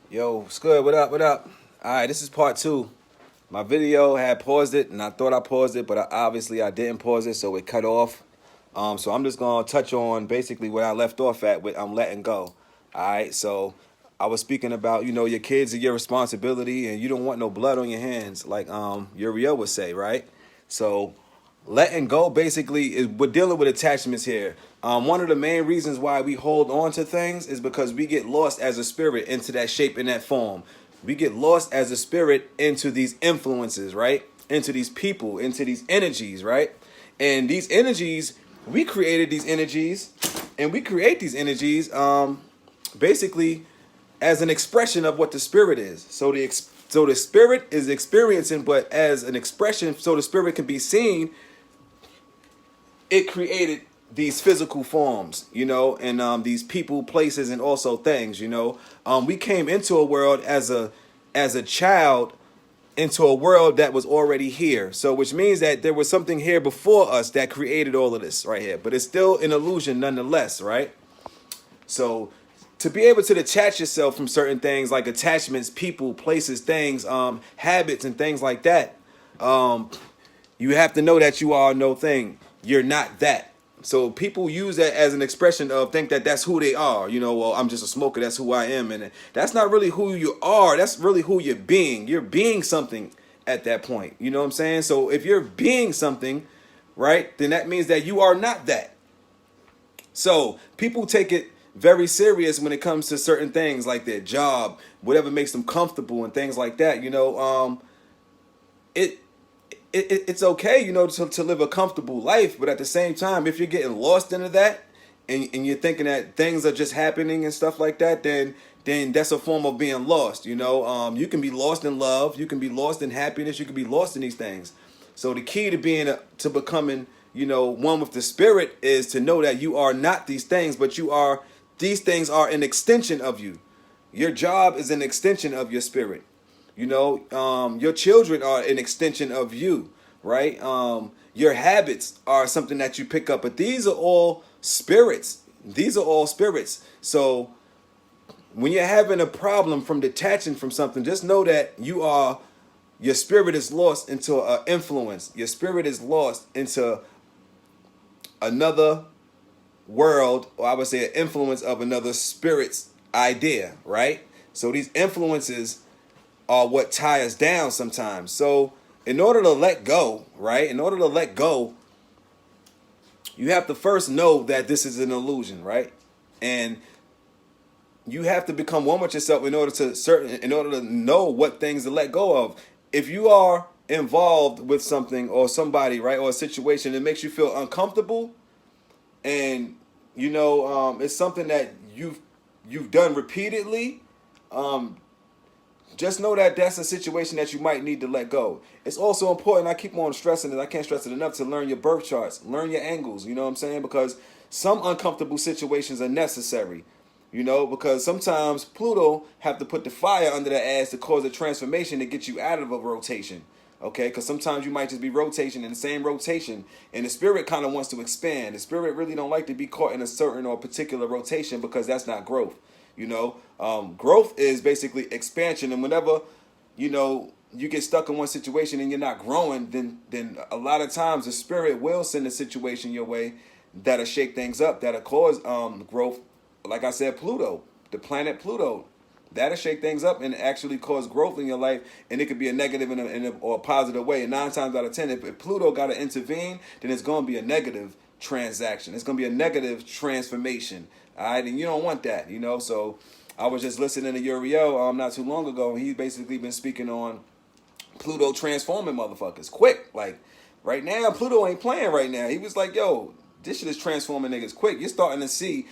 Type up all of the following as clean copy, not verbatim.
Yo, what's good? What up? What up? All right, this is part two. My video had paused it, and I thought I paused it, but obviously I didn't pause it, so it cut off. So I'm just gonna touch on basically where I left off at with I'm letting go. All right, so I was speaking about your kids are your responsibility, and you don't want no blood on your hands, like Uriel would say, right? So letting go basically is we're dealing with attachments here. One of the main reasons why we hold on to things is because we get lost as a spirit into that shape and that form. We get lost as a spirit into these influences, right? Into these people, into these energies, right? And these energies, we created these energies, and we create these energies basically as an expression of what the spirit is. So the spirit is experiencing, but as an expression, so the spirit can be seen. It created these physical forms, and these people, places, and also things. We came into a world as a child into a world that was already here. So, which means that there was something here before us that created all of this right here. But it's still an illusion nonetheless, right? So, to be able to detach yourself from certain things like attachments, people, places, things, habits, and things like that, you have to know that you are no thing. You're not that. So people use that as an expression of think that that's who they are. Well, I'm just a smoker. That's who I am. And that's not really who you are. That's really who you're being. You're being something at that point. You know what I'm saying? So if you're being something, right, then that means that you are not that. So people take it very serious when it comes to certain things like their job, whatever makes them comfortable and things like that. It it's okay, to live a comfortable life, but at the same time, if you're getting lost into that and you're thinking that things are just happening and stuff like that, then that's a form of being lost. You can be lost in love, you can be lost in happiness, you can be lost in these things. So the key to to becoming, one with the spirit is to know that you are not these things, but these things are an extension of you. Your job is an extension of your spirit. Your children are an extension of you, right? Your habits are something that you pick up, but these are all spirits. These are all spirits. So when you're having a problem from detaching from something, just know that your spirit is lost into an influence. Your spirit is lost into another world, or I would say an influence of another spirit's idea, right? So these influences are what tie us down sometimes. So in order to let go, right? In order to let go, you have to first know that this is an illusion, right? And you have to become one with yourself in order to know what things to let go of. If you are involved with something or somebody, right, or a situation that makes you feel uncomfortable, and it's something that you've done repeatedly, just know that that's a situation that you might need to let go. It's also important, I keep on stressing it, I can't stress it enough, to learn your birth charts, learn your angles, you know what I'm saying? Because some uncomfortable situations are necessary, because sometimes Pluto have to put the fire under the ass to cause a transformation to get you out of a rotation. Okay, because sometimes you might just be rotation in the same rotation, and the spirit kind of wants to expand. The spirit really don't like to be caught in a certain or particular rotation because that's not growth. Growth is basically expansion, and whenever you get stuck in one situation and you're not growing, then a lot of times the spirit will send a situation your way that'll shake things up, that'll cause growth. Like I said, Pluto, the planet Pluto, that'll shake things up and actually cause growth in your life, and it could be a negative or a positive way. And 9 times out of 10, if Pluto got to intervene, then it's going to be a negative transaction. It's going to be a negative transformation. All right, and you don't want that, So I was just listening to Uriel not too long ago, and he's basically been speaking on Pluto transforming motherfuckers quick. Like right now, Pluto ain't playing right now. He was like, yo, this shit is transforming niggas quick. You're starting to see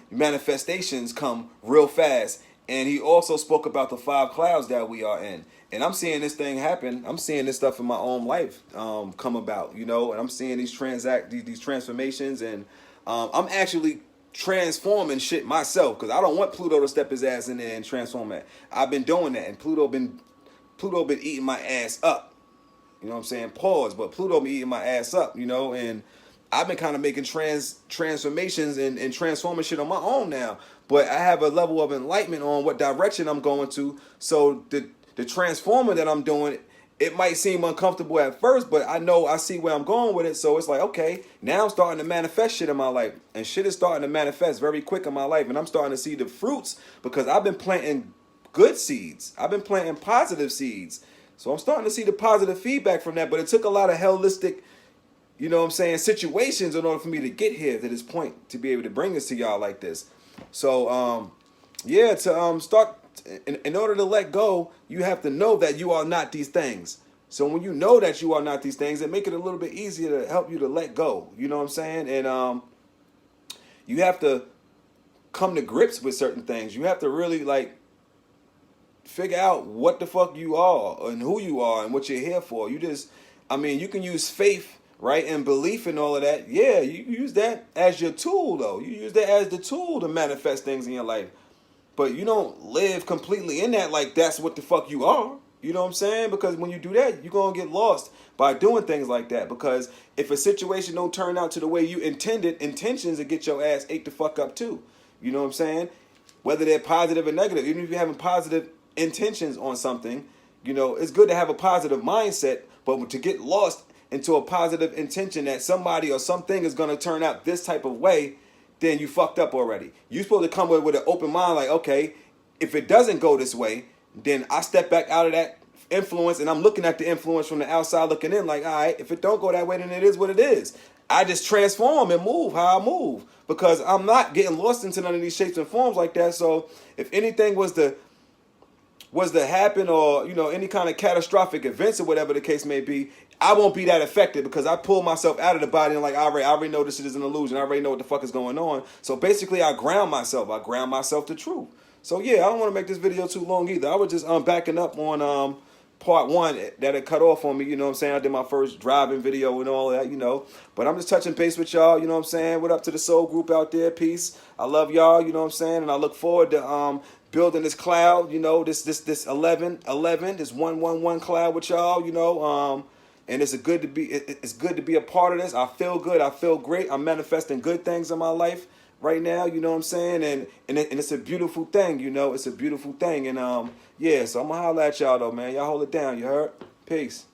manifestations come real fast. And he also spoke about the 5 clouds that we are in. And I'm seeing this thing happen. I'm seeing this stuff in my own life come about, and I'm seeing these transformations, and I'm actually transforming shit myself, because I don't want Pluto to step his ass in there and transform that. I've been doing that, and Pluto been eating my ass up. You know what I'm saying? Pause, but Pluto been eating my ass up, and I've been kind of making transformations and transforming shit on my own now. but I have a level of enlightenment on what direction I'm going to. So the transformer that I'm doing, it might seem uncomfortable at first, but I see where I'm going with it. So it's like, okay, now I'm starting to manifest shit in my life. And shit is starting to manifest very quick in my life. And I'm starting to see the fruits because I've been planting good seeds. I've been planting positive seeds. So I'm starting to see the positive feedback from that. But it took a lot of holistic, you know what I'm saying, situations in order for me to get here to this point, to be able to bring this to y'all like this. So, yeah, to start, in order to let go, you have to know that you are not these things. So when you know that you are not these things, it make it a little bit easier to help you to let go. You know what I'm saying? And you have to come to grips with certain things. You have to really like figure out what the fuck you are and who you are and what you're here for. You can use faith, right, and belief and all of that. Yeah, you use that as your tool, though. You use that as the tool to manifest things in your life. But you don't live completely in that like that's what the fuck you are. You know what I'm saying? Because when you do that, you're going to get lost by doing things like that. Because if a situation don't turn out to the way you intended, intentions to get your ass ate the fuck up too. You know what I'm saying? Whether they're positive or negative. Even if you're having positive intentions on something, you know, it's good to have a positive mindset. But to get lost into a positive intention that somebody or something is going to turn out this type of way, then you fucked up already. You're supposed to come with an open mind like, okay, if it doesn't go this way, then I step back out of that influence and I'm looking at the influence from the outside looking in like, all right, if it don't go that way, then it is what it is. I just transform and move how I move because I'm not getting lost into none of these shapes and forms like that. So if anything was to happen or, you know, any kind of catastrophic events or whatever the case may be, I won't be that affected because I pull myself out of the body and like, I already know this shit is an illusion. I already know what the fuck is going on. So basically I ground myself. I ground myself to truth. So yeah, I don't want to make this video too long either. I was just backing up on part one that had cut off on me. You know what I'm saying? I did my first driving video and all that, you know. But I'm just touching base with y'all. You know what I'm saying? What up to the soul group out there? Peace. I love y'all. You know what I'm saying? And I look forward to building this cloud. You know, this 11, this 111 cloud with y'all. You know, and it's good to be a part of this. I feel good. I feel great. I'm manifesting good things in my life right now, you know what I'm saying? And it's a beautiful thing, you know. It's a beautiful thing. And yeah, so I'm gonna holler at y'all though, man. Y'all hold it down, you heard? Peace.